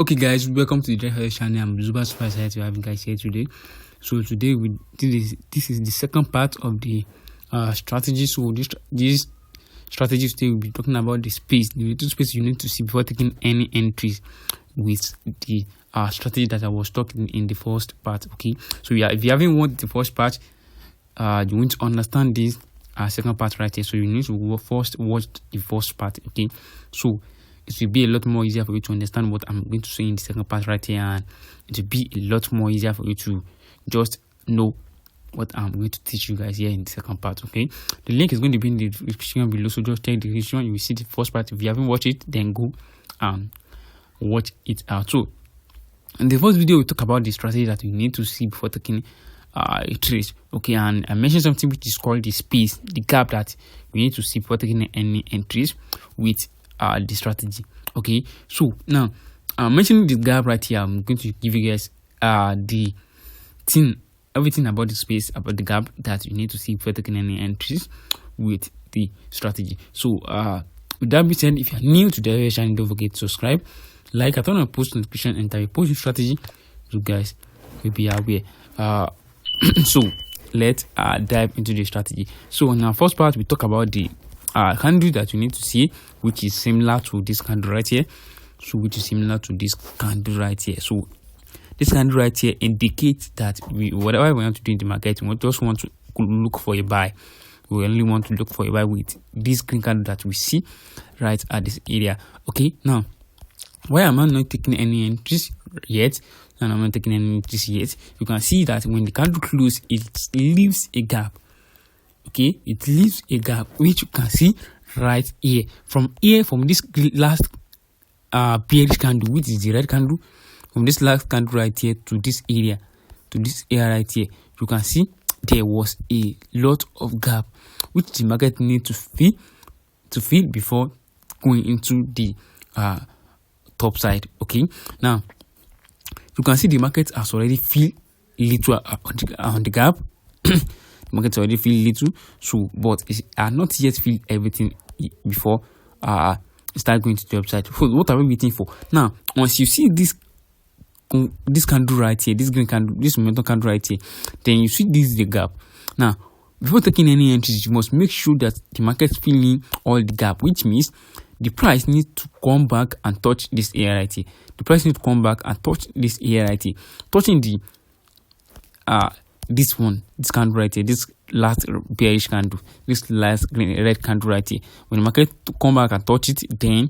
Okay guys, welcome to the Dreadhead channel. I'm super excited to have you guys here today. So today this is the second part of the strategy. So this strategy today we'll be talking about the little space you need to see before taking any entries with the strategy that I was talking in the first part. Okay, so yeah, if you haven't watched the first part, you want to understand this second part right here. So you need to first watch the first part. Okay, so it will be a lot more easier for you to understand what I'm going to say in the second part right here, and it will be a lot more easier for you to just know what I'm going to teach you guys here in the second part. Okay, the link is going to be in the description below, so just check the description. You will see the first part. If you haven't watched it, then go and watch it out. So in the first video we talk about the strategy that you need to see before taking a trade. Okay, and I mentioned something which is called the space, the gap that you need to see before taking any entries with the strategy. Okay, so now mentioning the gap right here, I'm going to give you guys everything about the space, about the gap that you need to see before taking any entries with the strategy. So with that being said, if you're new to the channel, don't forget to subscribe, like, I turn on post notification, and I post strategy, you guys will be aware. So let's dive into the strategy. So in our first part, we talk about the candle that you need to see, which is similar to this candle right here. So which is similar to this candle right here. So this candle right here indicates that whatever we want to do in the market, we just want to look for a buy. We only want to look for a buy with this green candle that we see right at this area. Okay, now why am I not taking any entries yet? And I'm not taking any entries yet. You can see that when the candle closes, it leaves a gap. Okay, it leaves a gap which you can see right here. From this last bearish candle, which is the red candle, from this last candle right here to this area right here, you can see there was a lot of gap which the market needs to fill before going into the top side. Okay, now you can see the market has already filled little on the gap. Market already feel little, so but it are not yet feel everything before start going to the upside. So what are we waiting for? Now once you see this candle right here, this green candle, this momentum candle right here, then you see this is the gap. Now before taking any entries, you must make sure that the market is filling all the gap, which means the price needs to come back and touch this area right here. The price needs to come back and touch this area right here, touching the this candle right here, this last bearish candle, this last red candle right here. When the market come back and touch it, then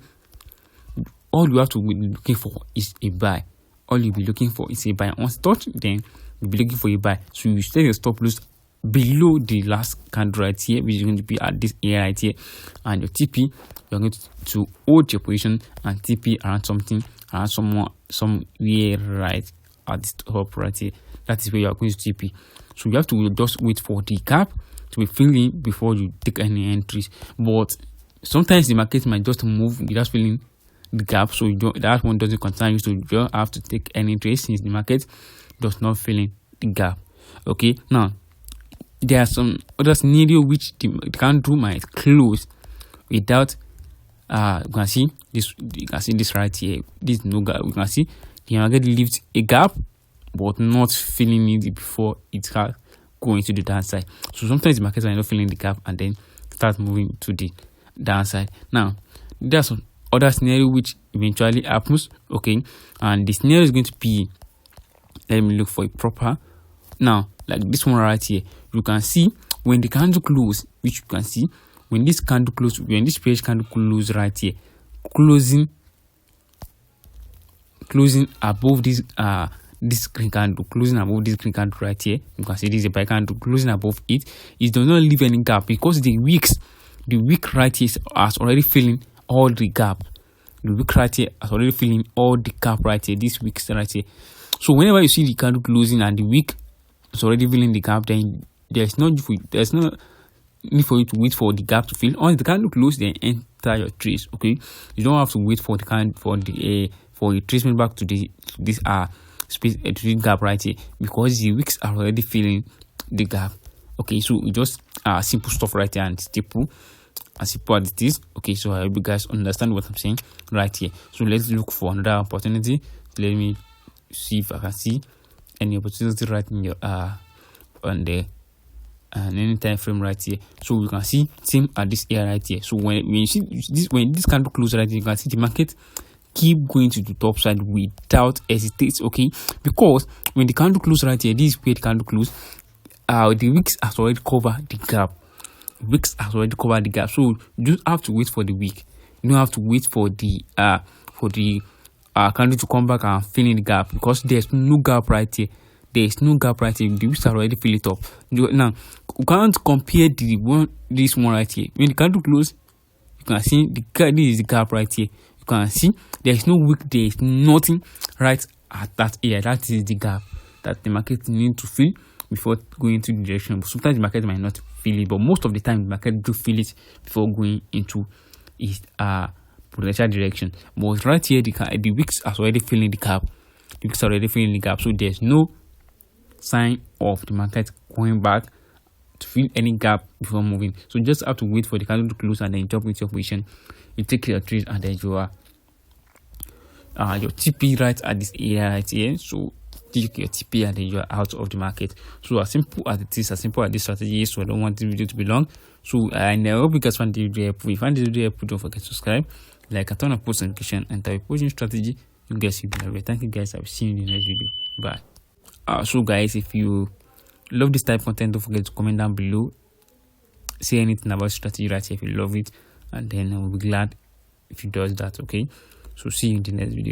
all you have to be looking for is a buy. All you'll be looking for is a buy. Once touch, then you'll be looking for a buy. So you set your stop loss below the last candle right here, which is going to be at this area right here, and your TP, you're going to hold your position and TP around somewhere right at the top right here. That is where you are going to TP. So you have to just wait for the gap to be filling before you take any entries. But sometimes the market might just move without filling the gap, so that one doesn't concern you. So you don't have to take any trades since the market does not fill in the gap. Okay, now there are some other scenario which the candle might close without you can see this. You can see this right here. This no gap. You can see the market leaves a gap, but not filling it before it starts going to the downside. So sometimes the markets are not filling the gap and then start moving to the downside. Now there's some other scenario which eventually happens. Okay, and the scenario is going to be, let me look for it proper. Now like this one right here, you can see when the candle close, which you can see when this candle close, when this bearish candle close right here, closing above this green candle, closing above this green candle right here, you can see this is a buy candle closing above it. It does not leave any gap because the wick right here has already filling all the gap. The wick right here has already filling all the gap right here. This wick right here. So whenever you see the candle closing and the wick is already filling the gap, then there's no need for you to wait for the gap to fill. Once the candle closes, then enter your trades. Okay, you don't have to wait for the for a tracement back to this space to the gap right here, because the wicks are already filling the gap. Okay, so we just simple stuff right here and simple as it is. Okay, so I hope you guys understand what I'm saying right here. So let's look for another opportunity Let me see if I can see any opportunity right in your on the and any time frame right here. So you can see same at this area right here. So when you see this, when this candle close right here, you can see the market keep going to the top side without hesitate. Okay, because when the candle close right here, this is where the candle close. The wicks has already covered the gap. Wicks has already covered the gap. So you just have to wait for the wick. You don't have to wait for the candle to come back and fill in the gap, because there's no gap right here. There is no gap right here. The wicks are already fill it up. Now you can't compare this one right here. When the candle close, you can see this is the gap right here. You can see there is no wick, there is nothing right at that area. That is the gap that the market needs to fill before going into the direction. But sometimes the market might not feel it, but most of the time the market do feel it before going into its potential direction. But right here, the wicks are already filling the gap. The wicks are already filling the gap, so there's no sign of the market going back to fill any gap before moving. So you just have to wait for the candle to close and then jump into your position. You take your trade and then you are your TP right at this area right here. So take your TP and then you are out of the market. So as simple as it is, as simple as this strategy is. So I don't want this video to be long. So I hope you guys find the video helpful. If you find this video helpful, don't forget to subscribe, like, and turn on post notification, and type posting strategy. You guys will be right. Thank you guys. I will see you in the next video. Bye. So guys, if you love this type of content, don't forget to comment down below. Say anything about strategy right here if you love it, and then I will be glad if you does that. Okay, so see you in the next video.